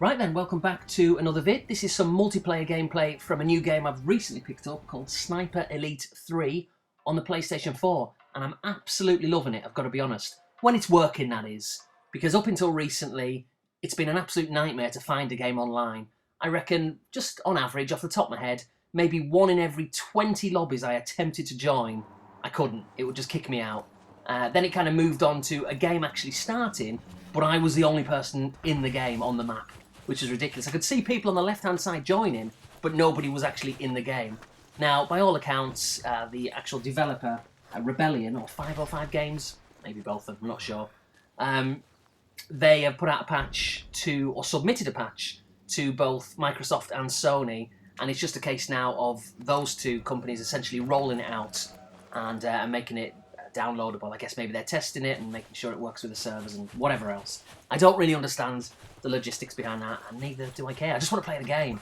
Right then, welcome back to another vid. This is some multiplayer gameplay from a new game I've recently picked up called Sniper Elite 3 on the PlayStation 4, and I'm absolutely loving it, I've got to be honest. When it's working, that is. Because up until recently, it's been an absolute nightmare to find a game online. I reckon, just on average, off the top of my head, maybe 1 in every 20 lobbies I attempted to join, I couldn't. It would just kick me out. Then it kind of moved on to a game actually starting, but I was the only person in the game on the map, which is ridiculous. I could see people on the left-hand side joining, but nobody was actually in the game. Now, by all accounts, the actual developer, Rebellion, or 505 Games, maybe both of them, I'm not sure, they have put out a patch to, or submitted a patch to both Microsoft and Sony, and it's just a case now of those two companies essentially rolling it out and making it downloadable. I guess maybe they're testing it and making sure it works with the servers and whatever else. I don't really understand the logistics behind that, and neither do I care. I just want to play the game.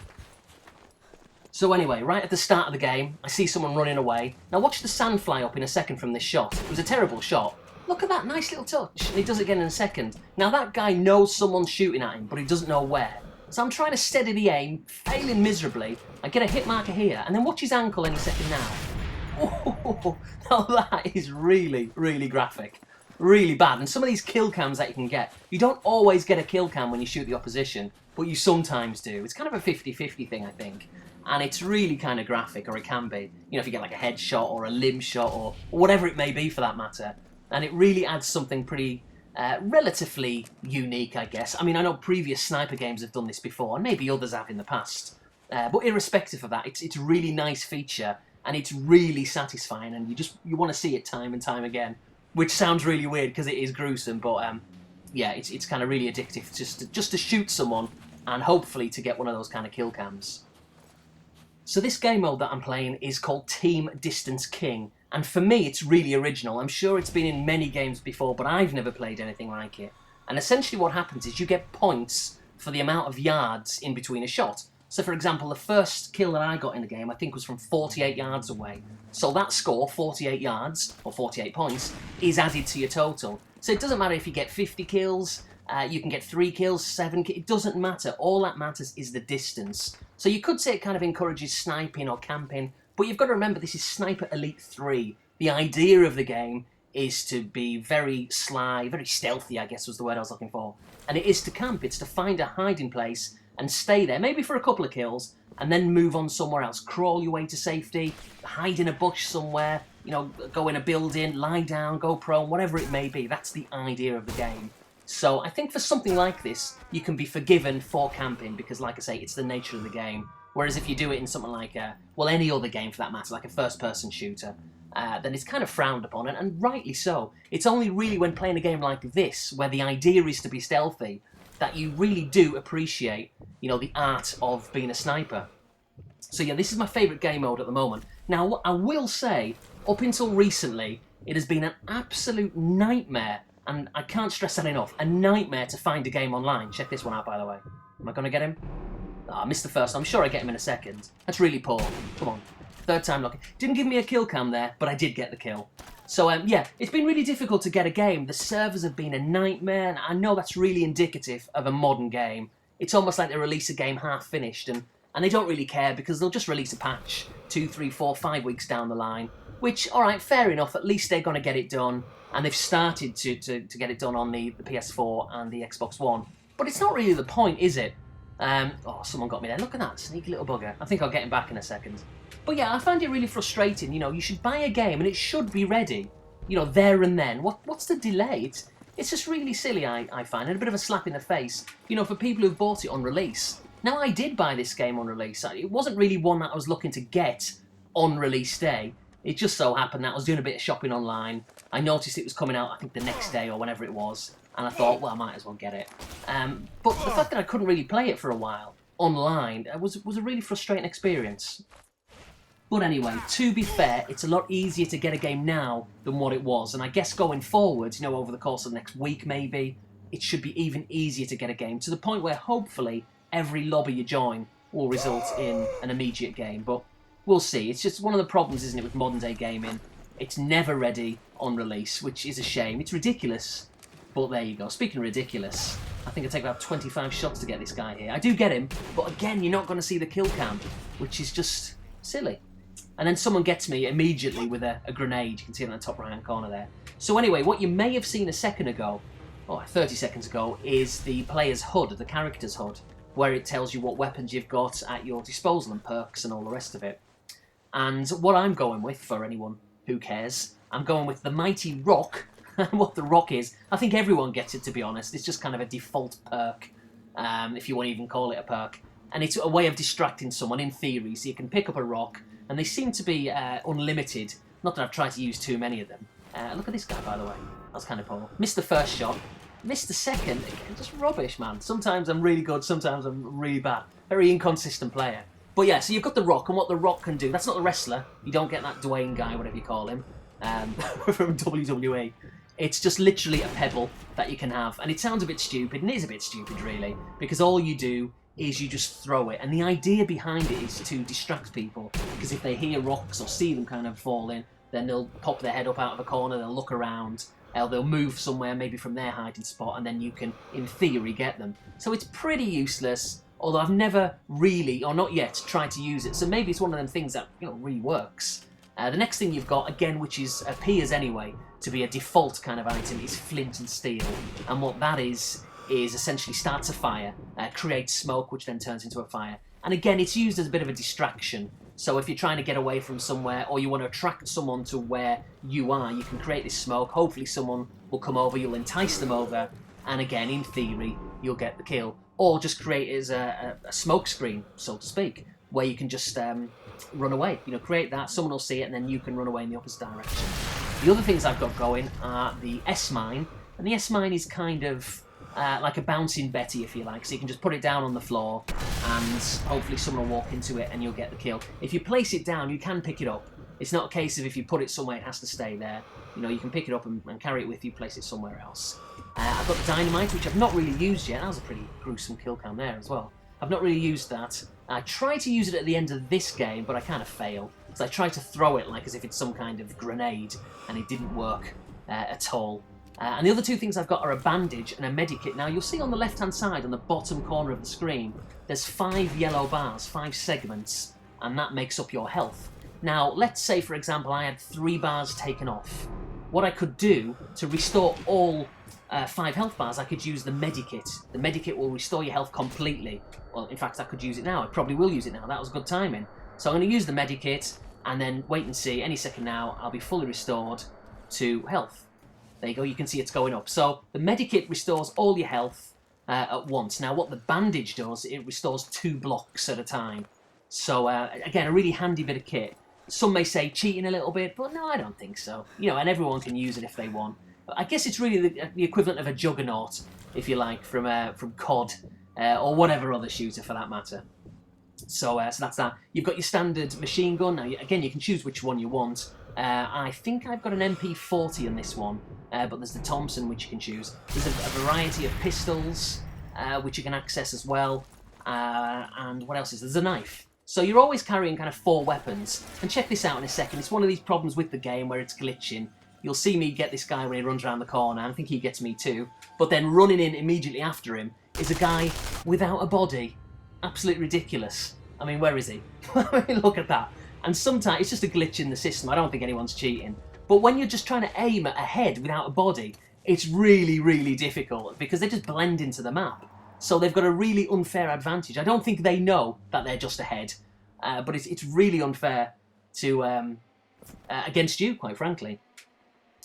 So anyway, right at the start of the game, I see someone running away. Now watch the sand fly up in a second from this shot. It was a terrible shot. Look at that, nice little touch. And he does it again in a second. Now that guy knows someone's shooting at him, but he doesn't know where. So I'm trying to steady the aim, failing miserably. I get a hit marker here, and then watch his ankle any second now. Oh, now that is really, really graphic. Really bad. And some of these kill cams that you can get, you don't always get a kill cam when you shoot the opposition, but you sometimes do. It's kind of a 50-50 thing, I think. And it's really kind of graphic, or it can be. You know, if you get like a headshot or a limb shot or whatever it may be for that matter. And it really adds something pretty relatively unique, I guess. I mean, I know previous sniper games have done this before, and maybe others have in the past. But irrespective of that, it's a really nice feature, and it's really satisfying, and you want to see it time and time again. Which sounds really weird because it is gruesome, but yeah, it's kind of really addictive just to shoot someone and hopefully to get one of those kind of kill cams. So this game mode that I'm playing is called Team Distance King, and for me it's really original. I'm sure it's been in many games before, but I've never played anything like it. And essentially what happens is you get points for the amount of yards in between a shot. So for example, the first kill that I got in the game I think was from 48 yards away. So that score, 48 yards, or 48 points, is added to your total. So it doesn't matter if you get 50 kills, you can get 3 kills, 7 kills, it doesn't matter. All that matters is the distance. So you could say it kind of encourages sniping or camping, but you've got to remember this is Sniper Elite 3. The idea of the game is to be very sly, very stealthy, I guess was the word I was looking for. And it is to camp, it's to find a hiding place and stay there, maybe for a couple of kills, and then move on somewhere else. Crawl your way to safety, hide in a bush somewhere, you know, go in a building, lie down, go prone, whatever it may be. That's the idea of the game. So I think for something like this, you can be forgiven for camping, because like I say, it's the nature of the game. Whereas if you do it in something like, well, any other game for that matter, like a first-person shooter, then it's kind of frowned upon, and rightly so. It's only really when playing a game like this, where the idea is to be stealthy, that you really do appreciate, you know, the art of being a sniper. So yeah, this is my favourite game mode at the moment. Now, I will say, up until recently, it has been an absolute nightmare, and I can't stress that enough, a nightmare to find a game online. Check this one out, by the way. Am I going to get him? Oh, I missed the first one. I'm sure I get him in a second. That's really poor. Come on. Third time lucky. Didn't give me a kill cam there, but I did get the kill. So yeah, it's been really difficult to get a game. The servers have been a nightmare, and I know that's really indicative of a modern game. It's almost like they release a game half finished, and they don't really care because they'll just release a patch 2, 3, 4, 5 weeks down the line. Which, alright, fair enough, at least they're going to get it done, and they've started to get it done on the PS4 and the Xbox One. But it's not really the point, is it? Oh, someone got me there. Look at that, sneaky little bugger. I think I'll get him back in a second. But yeah, I find it really frustrating. You know, you should buy a game and it should be ready, you know, there and then. What's the delay? It's just really silly, I find, and a bit of a slap in the face, you know, for people who've bought it on release. Now, I did buy this game on release. It wasn't really one that I was looking to get on release day. It just so happened that I was doing a bit of shopping online. I noticed it was coming out, I think, the next day or whenever it was, and I thought, well, I might as well get it. But the fact that I couldn't really play it for a while online was a really frustrating experience. But anyway, to be fair, it's a lot easier to get a game now than what it was, and I guess going forward, you know, over the course of the next week maybe, it should be even easier to get a game, to the point where hopefully every lobby you join will result in an immediate game, but we'll see. It's just one of the problems, isn't it, with modern day gaming. It's never ready on release, which is a shame. It's ridiculous, but there you go. Speaking of ridiculous, I think I take about 25 shots to get this guy here. I do get him, but again, you're not going to see the kill cam, which is just silly. And then someone gets me immediately with a grenade. You can see it in the top right-hand corner there. So anyway, what you may have seen a second ago, or 30 seconds ago, is the player's HUD, the character's HUD, where it tells you what weapons you've got at your disposal and perks and all the rest of it. And what I'm going with, for anyone who cares, I'm going with the Mighty Rock. And what the rock is, I think everyone gets it, to be honest. It's just kind of a default perk, if you want to even call it a perk. And it's a way of distracting someone, in theory, so you can pick up a rock, and they seem to be unlimited. Not that I've tried to use too many of them. Look at this guy, by the way. That was kind of poor. Missed the first shot, missed the second. Again, just rubbish, man. Sometimes I'm really good, sometimes I'm really bad. Very inconsistent player. But yeah, so you've got the rock, and what the rock can do, that's not the wrestler. You don't get that Dwayne guy, whatever you call him, from WWE. It's just literally a pebble that you can have. And it sounds a bit stupid, and it is a bit stupid, really, because all you do is you just throw it. And the idea behind it is to distract people, because if they hear rocks or see them kind of falling, then they'll pop their head up out of a corner, they'll look around, they'll move somewhere, maybe from their hiding spot, and then you can, in theory, get them. So it's pretty useless, although I've never really, or not yet, tried to use it. So maybe it's one of them things that, really works. The next thing you've got, again, which appears anyway to be a default kind of item, is flint and steel. And what that is essentially starts a fire, creates smoke, which then turns into a fire. And again, it's used as a bit of a distraction. So if you're trying to get away from somewhere, or you want to attract someone to where you are, you can create this smoke. Hopefully someone will come over, you'll entice them over, and again, in theory, you'll get the kill. Or just create it as a smoke screen, so to speak, where you can just run away. Create that, someone will see it, and then you can run away in the opposite direction. The other things I've got going are the S-Mine, and the S-Mine is kind of like a bouncing Betty, if you like, so you can just put it down on the floor, and hopefully someone will walk into it and you'll get the kill. If you place it down, you can pick it up. It's not a case of if you put it somewhere, it has to stay there. You can pick it up and carry it with you, place it somewhere else. I've got the dynamite, which I've not really used yet. That was a pretty gruesome kill cam there as well. I've not really used that. I tried to use it at the end of this game, but I kind of failed. So I tried to throw it like as if it's some kind of grenade, and it didn't work at all. And the other two things I've got are a bandage and a medikit. Now, you'll see on the left-hand side, on the bottom corner of the screen, there's 5 yellow bars, 5 segments, and that makes up your health. Now, let's say, for example, I had 3 bars taken off. What I could do to restore all 5 health bars, I could use the medikit. The medikit will restore your health completely. Well, in fact, I could use it now. I probably will use it now. That was good timing. So I'm going to use the medikit, and then wait and see. Any second now, I'll be fully restored to health. There you go, you can see it's going up. So the medikit restores all your health at once. Now what the bandage does, it restores 2 blocks at a time. So again, a really handy bit of kit. Some may say cheating a little bit, but no, I don't think so. And everyone can use it if they want. But I guess it's really the equivalent of a juggernaut, if you like, from COD or whatever other shooter for that matter. So that's that. You've got your standard machine gun. Now again, you can choose which one you want. I think I've got an MP40 in this one, but there's the Thompson, which you can choose. There's a variety of pistols, which you can access as well, and what else is there? There's a knife. So you're always carrying kind of 4 weapons, and check this out in a second. It's one of these problems with the game where it's glitching. You'll see me get this guy when he runs around the corner, and I think he gets me too, but then running in immediately after him is a guy without a body. Absolutely ridiculous. I mean, where is he? Look at that. And sometimes it's just a glitch in the system. I don't think anyone's cheating. But when you're just trying to aim at a head without a body, it's really, really difficult because they just blend into the map. So they've got a really unfair advantage. I don't think they know that they're just a head, but it's really unfair to against you, quite frankly.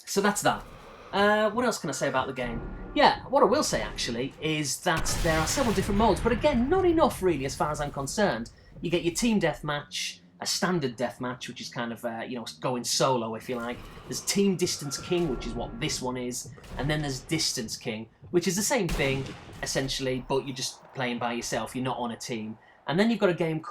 So that's that. What else can I say about the game? Yeah, what I will say actually is that there are several different modes, but again, not enough really as far as I'm concerned. You get your team deathmatch, a standard deathmatch, which is kind of, going solo, if you like. There's Team Distance King, which is what this one is. And then there's Distance King, which is the same thing, essentially, but you're just playing by yourself. You're not on a team. And then you've got a game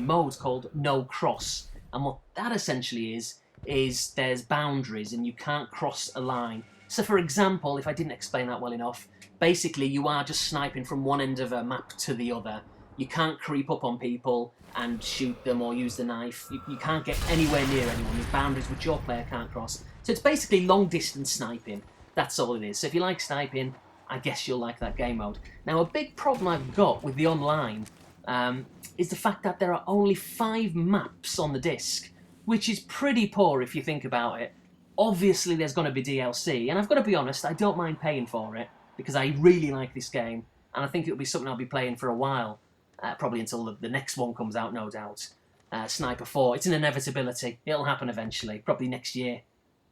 mode called No Cross. And what that essentially is there's boundaries and you can't cross a line. So, for example, if I didn't explain that well enough, basically you are just sniping from one end of a map to the other. You can't creep up on people and shoot them or use the knife. You can't get anywhere near anyone. There's boundaries which your player can't cross. So it's basically long-distance sniping. That's all it is. So if you like sniping, I guess you'll like that game mode. Now, a big problem I've got with the online is the fact that there are only 5 maps on the disc, which is pretty poor if you think about it. Obviously, there's going to be DLC, and I've got to be honest, I don't mind paying for it, because I really like this game, and I think it'll be something I'll be playing for a while, probably until the next one comes out, no doubt. Sniper 4, it's an inevitability. It'll happen eventually, probably next year,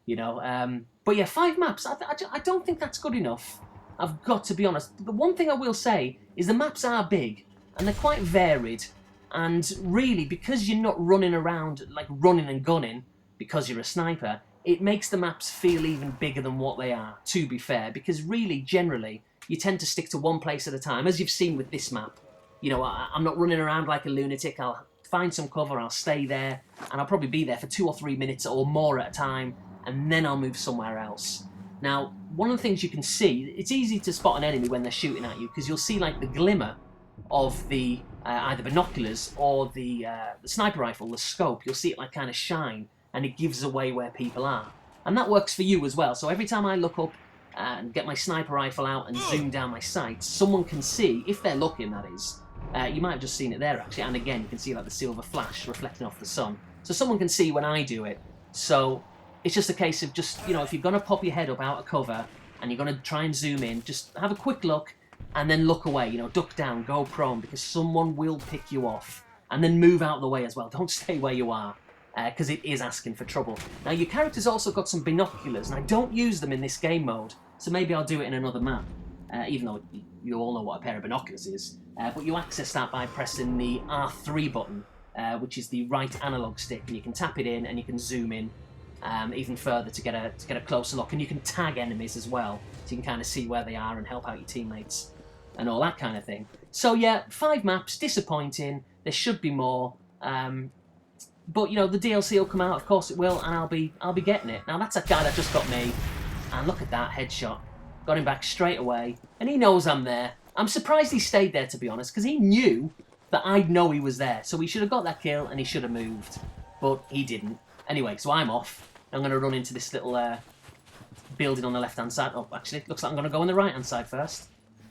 you know. But yeah, 5 maps, I don't think that's good enough. I've got to be honest. The one thing I will say is the maps are big, and they're quite varied, and really, because you're not running around, like running and gunning, because you're a sniper, it makes the maps feel even bigger than what they are, to be fair, because really, generally, you tend to stick to one place at a time, as you've seen with this map. You know, I'm not running around like a lunatic. I'll find some cover, I'll stay there, and I'll probably be there for 2 or 3 minutes or more at a time, and then I'll move somewhere else. Now, one of the things you can see, it's easy to spot an enemy when they're shooting at you, because you'll see like the glimmer of the either binoculars or the sniper rifle, the scope. You'll see it like kind of shine, and it gives away where people are. And that works for you as well. So every time I look up and get my sniper rifle out and zoom down my sights, someone can see, if they're looking that is, you might have just seen it there actually, and again you can see like the silver flash reflecting off the sun. So someone can see when I do it. So it's just a case of just, you know, if you're going to pop your head up out of cover and you're going to try and zoom in, just have a quick look and then look away, you know, duck down, go prone, because someone will pick you off. And then move out of the way as well, don't stay where you are, because it is asking for trouble. Now your character's also got some binoculars, and I don't use them in this game mode, so maybe I'll do it in another map, even though you all know what a pair of binoculars is. But you access that by pressing the R3 button, which is the right analog stick, and you can tap it in and you can zoom in even further to get a closer look, and you can tag enemies as well, so you can kind of see where they are and help out your teammates and all that kind of thing. So yeah, 5 maps, disappointing. There should be more, but you know, the DLC will come out, of course it will, and I'll be getting it. Now that's a guy that just got me, and look at that headshot, got him back straight away, and he knows I'm there. I'm surprised he stayed there, to be honest, because he knew that I'd know he was there, so he should have got that kill and he should have moved, but he didn't. Anyway, so I'm off. I'm going to run into this little building on the left-hand side. Oh, actually, looks like I'm going to go on the right-hand side first.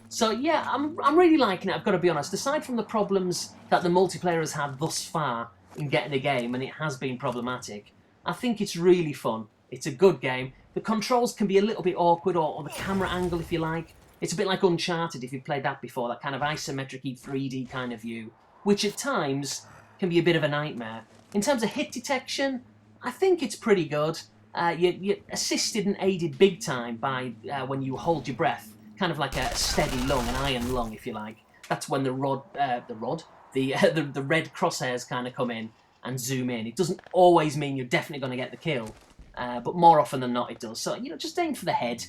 So yeah, I'm really liking it, I've got to be honest. Aside from the problems that the multiplayer has had thus far in getting the game, and it has been problematic, I think it's really fun. It's a good game. The controls can be a little bit awkward, or the camera angle, if you like. It's a bit like Uncharted, if you've played that before, that kind of isometric 3D kind of view, which at times can be a bit of a nightmare. In terms of hit detection, I think it's pretty good. You're assisted and aided big time by when you hold your breath, kind of like a steady lung, an iron lung, if you like. That's when the red crosshairs kind of come in and zoom in. It doesn't always mean you're definitely going to get the kill, but more often than not it does. So, you know, just aim for the head,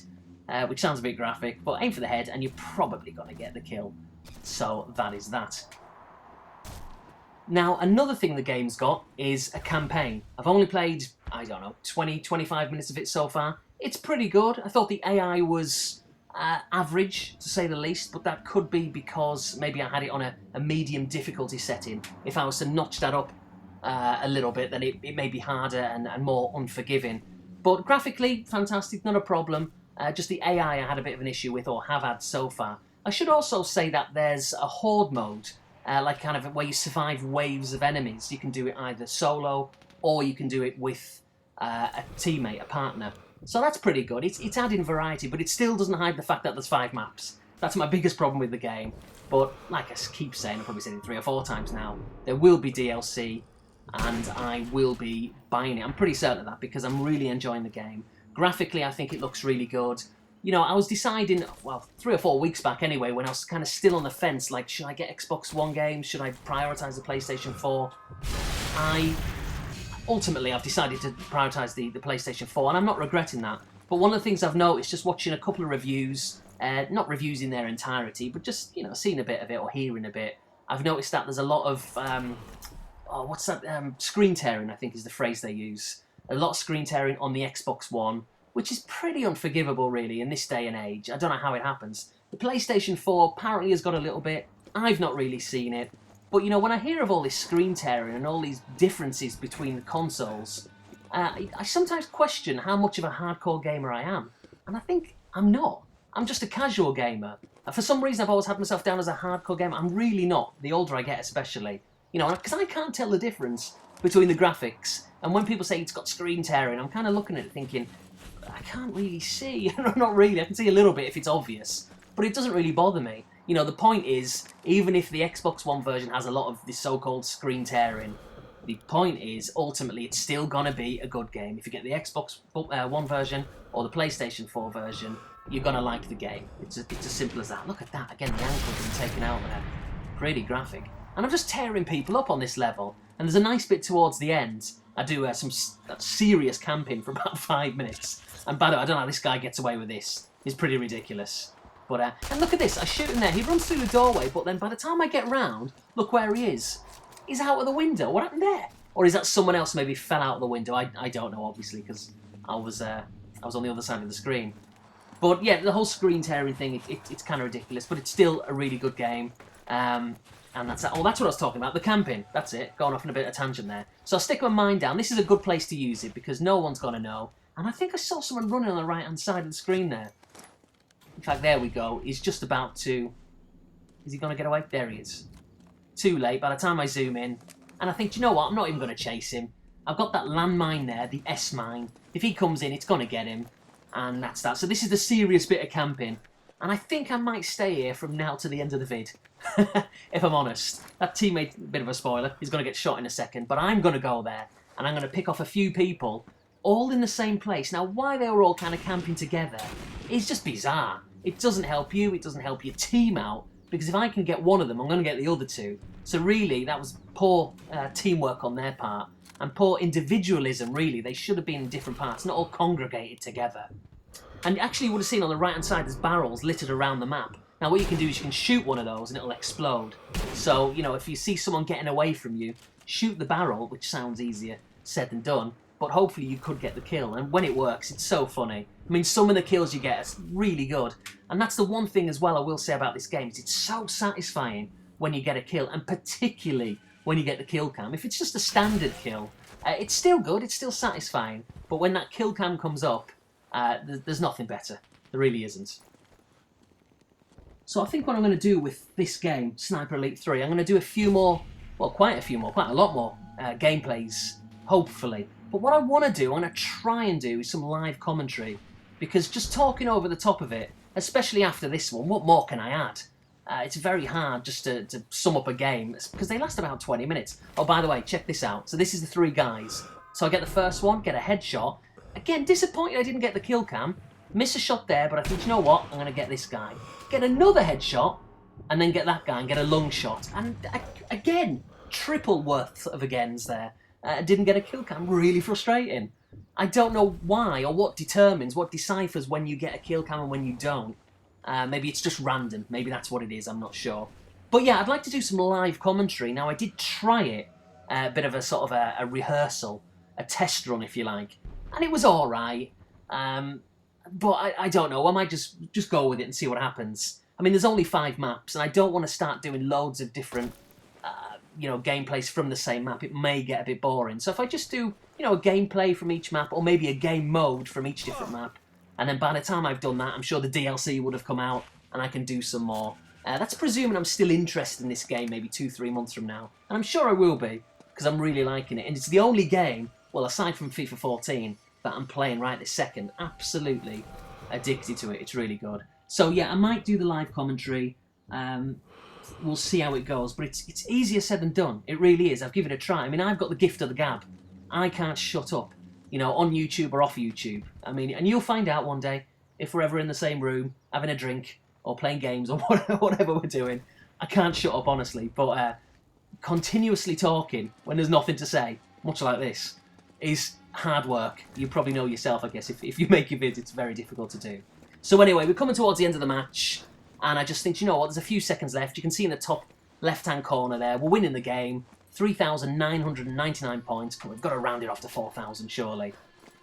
which sounds a bit graphic, but aim for the head and you're probably going to get the kill. So that is that. Now, another thing the game's got is a campaign. I've only played, I don't know, 20, 25 minutes of it so far. It's pretty good. I thought the AI was average, to say the least, but that could be because maybe I had it on a medium difficulty setting. If I was to notch that up a little bit, then it may be harder and more unforgiving. But graphically, fantastic, not a problem. Just the AI I had a bit of an issue with, or have had so far. I should also say that there's a horde mode, like kind of where you survive waves of enemies. You can do it either solo, or you can do it with a teammate, a partner. So that's pretty good. It's adding variety, but it still doesn't hide the fact that there's 5 maps. That's my biggest problem with the game. But like I keep saying, I've probably said it 3 or 4 times now, there will be DLC, and I will be buying it. I'm pretty certain of that, because I'm really enjoying the game. Graphically, I think it looks really good. You know, I was deciding, well, 3 or 4 weeks back anyway, when I was kind of still on the fence, like, should I get Xbox One games? Should I prioritise the PlayStation 4? Ultimately, I've decided to prioritise the PlayStation 4, and I'm not regretting that. But one of the things I've noticed, just watching a couple of reviews, not reviews in their entirety, but just, you know, seeing a bit of it or hearing a bit, I've noticed that there's a lot of, screen tearing, I think is the phrase they use. A lot of screen tearing on the Xbox One, which is pretty unforgivable, really, in this day and age. I don't know how it happens. The PlayStation 4 apparently has got a little bit. I've not really seen it. But, you know, when I hear of all this screen tearing and all these differences between the consoles, I sometimes question how much of a hardcore gamer I am. And I think I'm not. I'm just a casual gamer. For some reason, I've always had myself down as a hardcore gamer. I'm really not, the older I get especially. You know, because I can't tell the difference between the graphics. And when people say it's got screen tearing, I'm kind of looking at it thinking, I can't really see. Not really, I can see a little bit if it's obvious. But it doesn't really bother me. You know, the point is, even if the Xbox One version has a lot of this so-called screen tearing, the point is, ultimately, it's still going to be a good game. If you get the Xbox One version or the PlayStation 4 version, you're going to like the game. It's as simple as that. Look at that. Again, the ankle's been taken out there. Pretty graphic. And I'm just tearing people up on this level. And there's a nice bit towards the end. I do some serious camping for about 5 minutes. And by the way, I don't know how this guy gets away with this. It's pretty ridiculous. But and look at this. I shoot him there. He runs through the doorway, but then by the time I get round, look where he is. He's out of the window. What happened there? Or is that someone else maybe fell out of the window? I don't know, obviously, because I was on the other side of the screen. But yeah, the whole screen tearing thing, it's kind of ridiculous, but it's still a really good game. And that's that. Oh, that's what I was talking about, the camping. That's it. Going off on a bit of a tangent there. So I'll stick my mind down. This is a good place to use it because no one's going to know. And I think I saw someone running on the right-hand side of the screen there. In fact, there we go. He's just about to... Is he going to get away? There he is. Too late. By the time I zoom in, and I think, do you know what? I'm not even going to chase him. I've got that landmine there, the S-mine. If he comes in, it's going to get him. And that's that. So this is the serious bit of camping. And I think I might stay here from now to the end of the vid. If I'm honest. That teammate, a bit of a spoiler, he's going to get shot in a second. But I'm going to go there. And I'm going to pick off a few people, all in the same place. Now, why they were all kind of camping together is just bizarre. It doesn't help you. It doesn't help your team out. Because if I can get one of them, I'm going to get the other two. So really, that was poor teamwork on their part. And poor individualism, really. They should have been in different parts, not all congregated together. And actually, you would have seen on the right-hand side, there's barrels littered around the map. Now, what you can do is you can shoot one of those and it'll explode. So, you know, if you see someone getting away from you, shoot the barrel, which sounds easier said than done. But hopefully you could get the kill. And when it works, it's so funny. I mean, some of the kills you get are really good. And that's the one thing as well I will say about this game, is it's so satisfying when you get a kill, and particularly when you get the kill cam. If it's just a standard kill, it's still good, it's still satisfying. But when that kill cam comes up, there's nothing better. There really isn't. So I think what I'm going to do with this game, Sniper Elite 3, I'm going to do a few more, well, quite a lot more gameplays, hopefully. But what I want to do, I'm going to try and do is some live commentary, because just talking over the top of it, especially after this one, what more can I add? It's very hard just to sum up a game, because they last about 20 minutes. Oh, by the way, check this out. So this is the 3 guys. So I get the first one, get a headshot. Again, disappointed I didn't get the kill cam. Miss a shot there, but I think, you know what? I'm going to get this guy. Get another headshot, and then get that guy and get a lung shot. And again, triple worth of agains there. Didn't get a kill cam. Really frustrating. I don't know why or what deciphers when you get a kill cam and when you don't. Maybe it's just random. Maybe that's what it is. I'm not sure. But yeah, I'd like to do some live commentary. Now, I did try it. A bit of a sort of a rehearsal, a test run, if you like. And it was all right. But I don't know. I might just go with it and see what happens. I mean, there's only 5 maps, and I don't want to start doing loads of different, gameplays from the same map. It may get a bit boring. So if I just do, a gameplay from each map, or maybe a game mode from each different map, and then by the time I've done that, I'm sure the DLC would have come out, and I can do some more. That's presuming I'm still interested in this game maybe 2-3 months from now. And I'm sure I will be, because I'm really liking it. And it's the only game, well, aside from FIFA 14, that I'm playing right this second. Absolutely addicted to it. It's really good. So yeah, I might do the live commentary. We'll see how it goes. But it's easier said than done. It really is. I've given it a try. I mean, I've got the gift of the gab. I can't shut up, on YouTube or off YouTube. I mean, and you'll find out one day if we're ever in the same room, having a drink, or playing games, or whatever we're doing. I can't shut up, honestly. But continuously talking when there's nothing to say, much like this, is hard work. You probably know yourself, I guess. If you make your vids, it's very difficult to do. So anyway, we're coming towards the end of the match, and I just think, you know what, there's a few seconds left. You can see in the top left-hand corner there, we're winning the game. 3,999 points. We've got to round it off to 4,000, surely.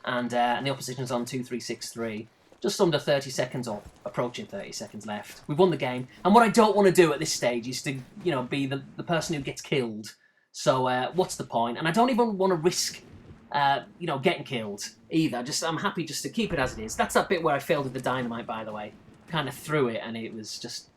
And the opposition's on 2-3-6-3. Just under 30 seconds, or approaching 30 seconds left. We've won the game. And what I don't want to do at this stage is to, be the person who gets killed. So what's the point? And I don't even want to risk, getting killed either. I'm happy just to keep it as it is. That's that bit where I failed with the dynamite, by the way. kind of through it, and it was just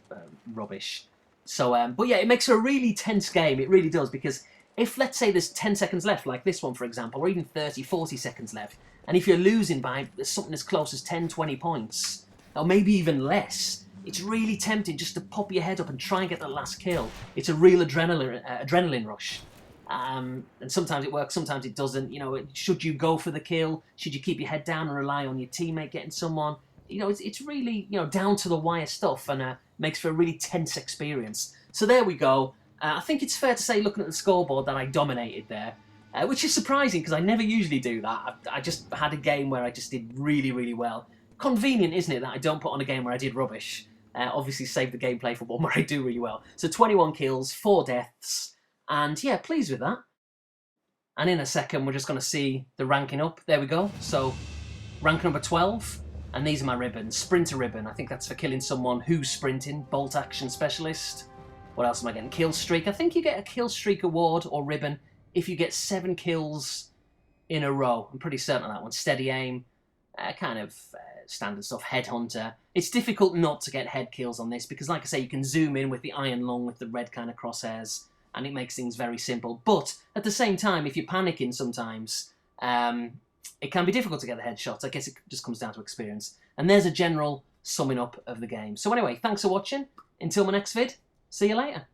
rubbish. So, but yeah, it makes for a really tense game. It really does, because if, let's say, there's 10 seconds left, like this one, for example, or even 30, 40 seconds left, and if you're losing by something as close as 10, 20 points, or maybe even less, it's really tempting just to pop your head up and try and get the last kill. It's a real adrenaline rush. And sometimes it works, sometimes it doesn't. You know, should you go for the kill? Should you keep your head down and rely on your teammate getting someone? You know, it's really, you know, down to the wire stuff, and makes for a really tense experience. So there we go. I think it's fair to say, looking at the scoreboard, that I dominated there, which is surprising because I never usually do that. I just had a game where I just did really, really well. Convenient, isn't it, that I don't put on a game where I did rubbish? Obviously save the gameplay for one where I do really well. So 21 kills, 4 deaths, and yeah, pleased with that. And in a second, we're just going to see the ranking up. There we go. So rank number 12, and these are my ribbons. Sprinter ribbon, I think that's for killing someone who's sprinting. Bolt action specialist. What else am I getting? Kill streak. I think you get a kill streak award or ribbon if you get 7 kills in a row. I'm pretty certain of that one. Steady aim, kind of standard stuff. Headhunter. It's difficult not to get head kills on this because, like I say, you can zoom in with the iron lung with the red kind of crosshairs, and it makes things very simple. But at the same time, if you're panicking sometimes, it can be difficult to get the headshots. I guess it just comes down to experience. And there's a general summing up of the game. So anyway, thanks for watching. Until my next vid, see you later.